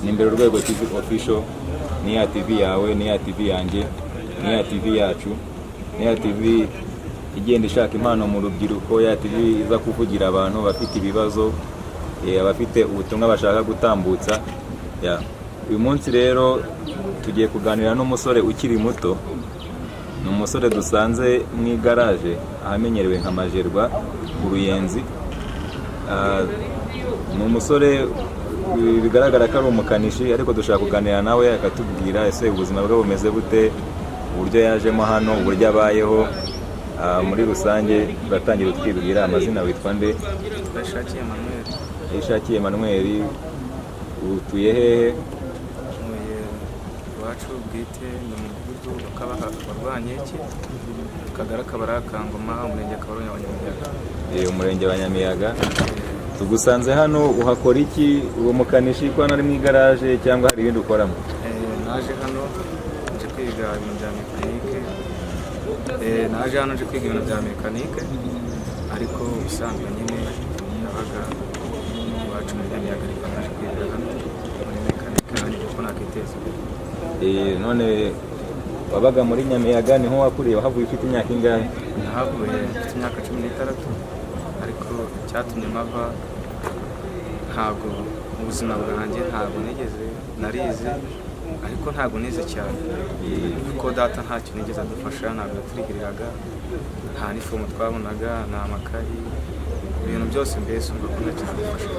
ni imbere urwego TV official, ni ya TV yawe, ni ya TV yanjye, ni ya TV yacu, ni ya TV igenda ishaka impano mu rubyiruko, ya TV iza kuvugira abantu bafite ibibazo, abafite ubutumwa bashaka gutambutsa. Uyu munsi rero tugiye kuganira n'umusore ukiri muto. Ni umusore dusanze mu igaraje ahamenyerewe nka Majerwa Uruyenzi. Ni umusore bigaragara ko ari umukanishi, ariko dushaka kuganira nawe akatubwira ese ubuzima bwe bumeze bute, uburyo yajemo hano, uburyo abayeho. Muri rusange turatangira twibwira amazina. Witwa nde? Ishakiye Emmanuel. Utuye hehe? Iwacu bwite ni mu mudugudu wa Rwankeke, akagari Kabara ka Ngoma, umurenge wa Nyamiyaga. Umurenge wa Nyamiyaga. Tugusanze hano, uhakora iki? Uwo mukanishi ko hano ari mu igaraje cyangwa hari ibindi ukoramo? Naje hano nje kwiga ibintu bya mekanike. Naje hano nje kwiga ibintu bya mekanike, ariko ubusanzwe nyine nabaga iwacu mu Nyamiyaga, ariko naje kwiga hano muri mekanike nanjye kuko nakiteza imbere. None wabaga muri Nyamiyaga, niho wakuriye? Wahavuye ufite imyaka ingahe? Nahavuye mfite imyaka 16, ariko cyatumye mpava ntabwo mu buzima bwanjye ntabwo narize, ariko ntabwo nize cyane kuko data ntacyo nigeze adufasha, ntabwo yaturihiriraga, nta n'ifomu twabonaga, nta makayi, ibintu byose mbese umva ko ntacyo adufasha.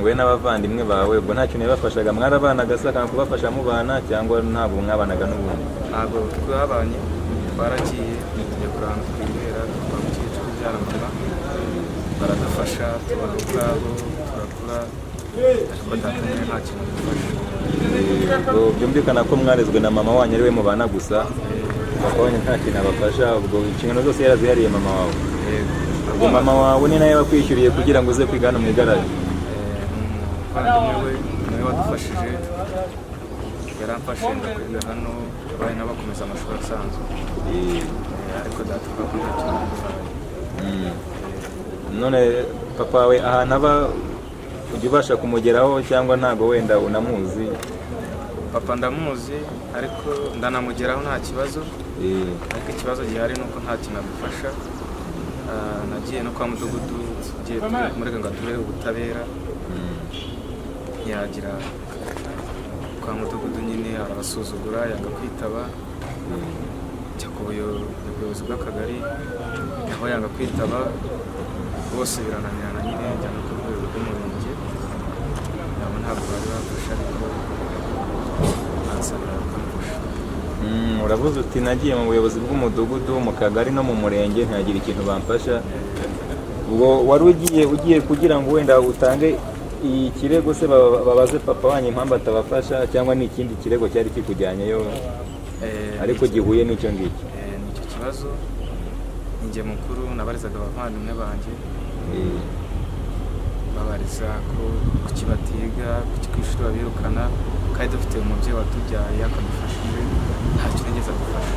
We n'abavandimwe bawe ubwo ntacyo nabafashaga? Mwarabanaga se akanga kubafasha mubana, cyangwa ntabwo mwabanaga n'ubundi? Ntabwo twabanye, twaragiye tujya kuranga twibera kwa mukecuru ubyara mama, baradufasha tubaho ubwabo turakura, ariko data nyine nta kintu adufasha. Byumvikana ko mwarezwe na mama wanyu ari we mubana gusa, papa wanyu nta kintu abafasha. Ubwo inshingano zose yarazihariye mama wawe? Ubwo mama wawe ni nawe wakwishyuriye kugira ngo uze kwiga hano mu igaraje? Umuvandimwe we niwe wadufashije, yaramfashije kwiga hano, abaye n'abakomeza amashuri asanzwe, ariko data avuga ko nta kintu adufasha. None papa wawe ahantu aba ujya ubasha kumugeraho cyangwa ntabwo wenda unamuzi? Papa ndamuzi, ariko ndanamugeraho nta kibazo, ariko ikibazo gihari ni uko nta kintu adufasha. Nagiye no kwa mudugudu, tugiye murega ngo ature ubutabera, yagira kwa mudugudu nyine arabasuzugura, yanga kwitaba, njya ku buyobozi bw'akagari naho yanga kwitaba, bose birananirana nyine, njyana ku rwego rw'umurenge nabo ntabwo bari bafasha, ariko bansabira bakamufasha. Uravuze uti nagiye mu buyobozi bw'umudugudu, mu kagari no mu murenge ntihagira ikintu bamfasha. Ubwo wari ugiye kugira ngo wenda utange ikirego se babaze papa wanyu impamvu atabafasha, cyangwa ni ikindi kirego cyari kikujyanyeyo ariko gihuye n'icyo ngicyo? Nicyo kibazo, njye mukuru nabarizaga abavandimwe banjye, babariza ko kuki batiga, kuki ku ishuri babirukana, kandi dufite umubyeyi watubyaye akadufashije, ntacyo nigeze adufasha.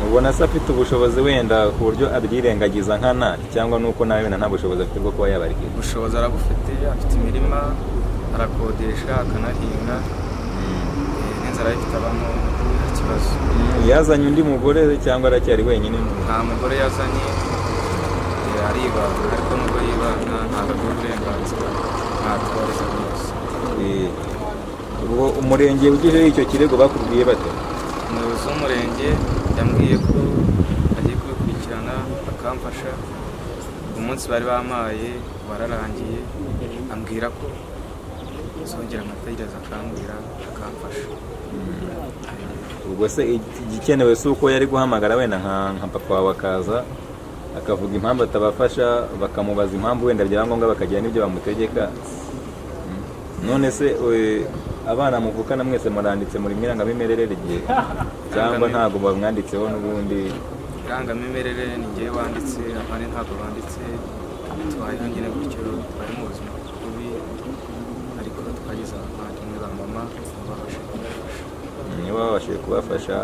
Ubona se afite ubushobozi wenda ku buryo abyirengagiza nkana, cyangwa nuko nawe wenda nta bushobozi afite bwo kuba yabarika? Ubushobozi arabufite, afite imirima arakodesha akanahinga, n'inzara ayifite abamo, nta kibazo. Yazanye undi mugore cyangwa aracyari wenyine? Nta mugore yazanye, aribana, ariko nubwo yibana ntabwo agira uburenganzira, ntatubariza rwose. Ubwo umurenge ugijeho icyo kirego bakubwiye bate? Umuyobozi w'umurenge yambwiye ko agiye kubikurikirana akamfasha. Umunsi bari bamaye wararangiye, ambwira ko zongera amategereza akambwira akamfasha. Ubwo se igikenewe si uko yari guhamagara wenda nka papa wawe akaza akavuga impamvu atabafasha, bakamubaza impamvu wenda byaba ngombwa bakagira n'ibyo bamutegeka? None se abana muvukana mwese muranditse muri irangamimerere igihe, cyangwa ntabwo bamwanditseho n'ubundi? Irangamimerere ni njyewe wanditse, abandi ntabwo banditse, tubayeho nyine gutyo, twari mu buzima bubi, ariko twagize abavandimwe ba mama babashije kubafasha. Niba babashije kubafasha,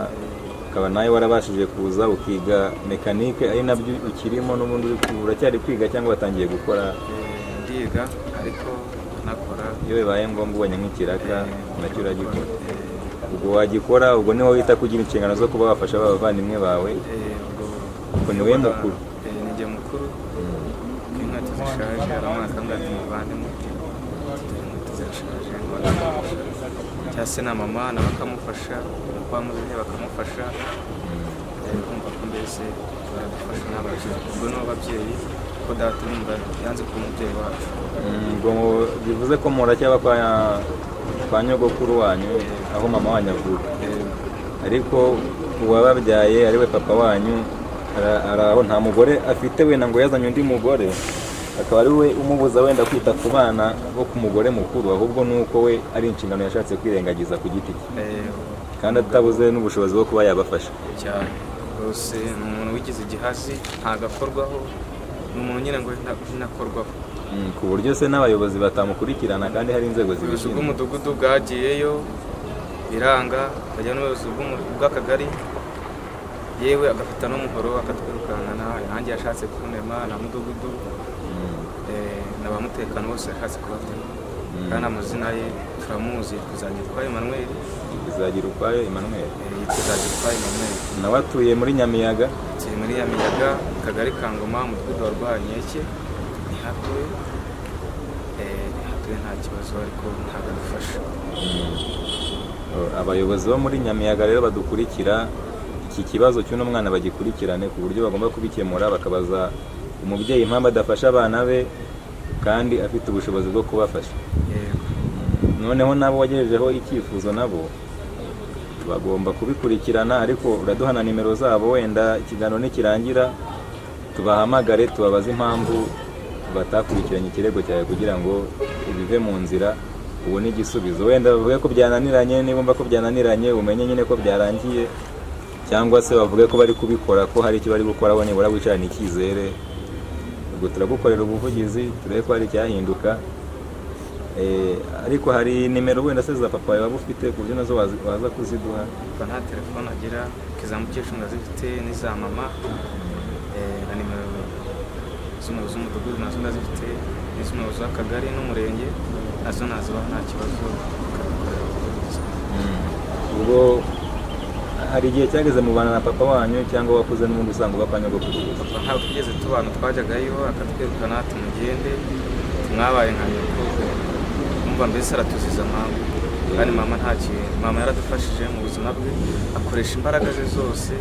ukaba nawe warabashije kuza ukiga mekanike, ari nabyo ukirimo n'ubundi uracyari kwiga cyangwa watangiye gukora? Ndiga, ariko nkanakora. iyo bibaye ngombwa ubonye nk'ikiraka nacyo uragikora. Eh, ubwo wagikora, ubwo niho wita kugira inshingano zo kuba wafasha abavandimwe bawe, ubwo ni wowe mukuru. ni njye mukuru. Inkweto zishaje hari umwana akambwira ati muvandimwe inkweto zirashaje cyangwa se na mama nawe akamufasha, kwa muzehe bakamufasha. Kumva ko mbese baradufasha n'ababyeyi, ubwo nibo babyeyi ko data numva yanze kuba umubyeyi wacu. ubwo bivuze ko muracyaba kwa nyogokuru wanyu aho mama wanyu avuka, ariko uwababyaye ari we papa wanyu ari aho nta mugore afite, wenda ngo yazanye undi mugore akaba ari we umubuza wenda kwita ku bana bo ku mugore mukuru, ahubwo nuko we ari inshingano yashatse kwirengagiza ku giti cye, kandi atabuze n'ubushobozi bwo kuba yabafasha cyane rwose. Ni umuntu wigize igihazi, ntabwo akorwaho, ni umuntu nyine ngo inakorwaho, ku buryo se n'abayobozi batamukurikirana kandi hari inzego ubuyobozi zibishinzwe. bw'umudugudu bwagiyeyo biranga, bajya n'ubuyobozi bw'akagari, yewe agafata n'umuhoro akatwirukankana. nanjye yashatse kunema na mudugudu na ba mutekano bose yashatse kubatema, kandi amazina ye turamuzi, Twizagirukwayo Emmanuel. Twizagirukwayo Emmanuel. Twizagirukwayo Emmanuel nawe atuye muri Nyamiyaga. atuye muri Nyamiyaga, akagari ka Ngoma, umudugudu wa Rwankeke. Ntihatuye nta kibazo, ariko ntabwo adufasha. Abayobozi bo muri Nyamiyaga rero badukurikira, iki kibazo cy'uno mwana bagikurikirane ku buryo bagomba kubikemura, bakabaza umubyeyi impamvu adafasha abana be kandi afite ubushobozi bwo kubafasha. Noneho nabo wagejejeho icyifuzo nabo bagomba kubikurikirana, ariko uraduha na nimero zabo, wenda ikiganiro nikirangira tubahamagare tubabaze impamvu batakurikiranye ikirego cyawe kugira ngo bive mu nzira ubone igisubizo. Wenda bavuge ko byananiranye, nibumva ko byananiranye umenye nyine ko byarangiye, cyangwa se bavuge ko bari kubikora, ko hari icyo bari gukora, bo nibura wicarane icyizere. Ubwo turagukorera ubuvugizi turebe ko hari icyahinduka. Ariko hari nimero wenda se za papa wawe waba ufite ku buryo nazo waza kuziduha? Nta telefone agira, izamukesha ndazifite n'iza mama, na nimero z'umuyobozi w'umudugudu nazo ndazifite, n'iz'umuyobozi w'akagari n'umurenge nazo nazibaho nta kibazo. Ubwo hari igihe cyageze mubana na papa wanyu cyangwa wakuze n'ubundi usanga uba kwa nyogokuru? Papa ntabwo tugeze tubana, twajyagayo akatwirukana ati mugende, mwabaye nka nyoko, umva mbese aratuziza mpamvu. Kandi mama nta kintu, mama yaradufashije mu buzima bwe, akoresha imbaraga ze zose,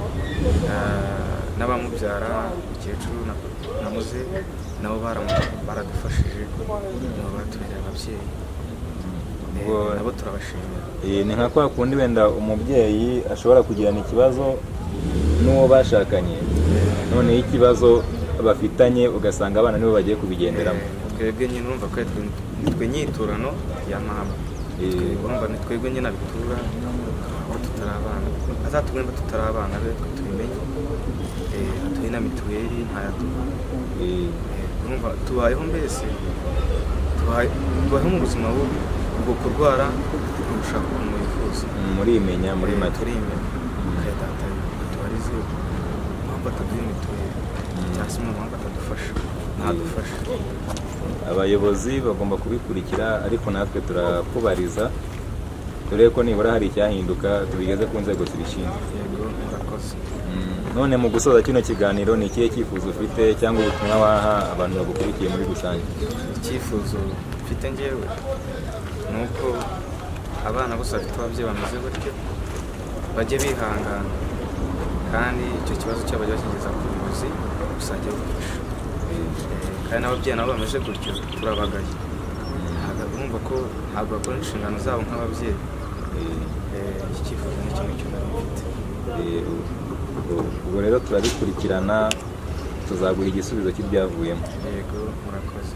n'abamubyara umukecuru na muze nabo baradufashije, nabo batubereye ababyeyi, nabo turabashimira. Ni nka kwa kundi wenda umubyeyi ashobora kugirana ikibazo n'uwo bashakanye, noneho ikibazo bafitanye ugasanga abana nibo bagiye kubigenderamo. Twebwe nyine urumva ko nitwe nyiturano ya mama, urumva ni twebwe nyine abitura aho tutari abana, azatubwira ko tutari abana be tubimenye. Atuye na mituweli ntayaduha, urumva tubayeho mbese tubayeho mu buzima bubi, ubwo kurwara gushaka umuntu wifuza murimenya muri make. turimenya ukayadata tubarize impamvu ataduha mituweli cyangwa se impamvu atadufasha, ntadufasha. Abayobozi bagomba kubikurikira, ariko natwe turakubariza dore ko nibura hari icyahinduka tubigeze ku nzego zibishinzwe. Yego, murakoze. None mu gusoza kino kiganiro ni ikihe cyifuzo ufite cyangwa ubutumwa waha abantu bagukurikiye muri rusange? Icyifuzo mfite njyewe ni uko abana bose bafite ababyeyi bameze gutyo bajye bihangana, kandi icyo kibazo cyabo bajya bakigeza ku buyobozi rusange bufasha. Kandi n'ababyeyi nabo bameze gutyo turabagaye, urumva ko ntabwo bakora inshingano zabo nk'ababyeyi. Iki cyifuzo ni kimwe cy'umuntu ufite. Ubwo rero turabikurikirana, tuzaguha igisubizo cy'ibyavuyemo. Yego, murakoze.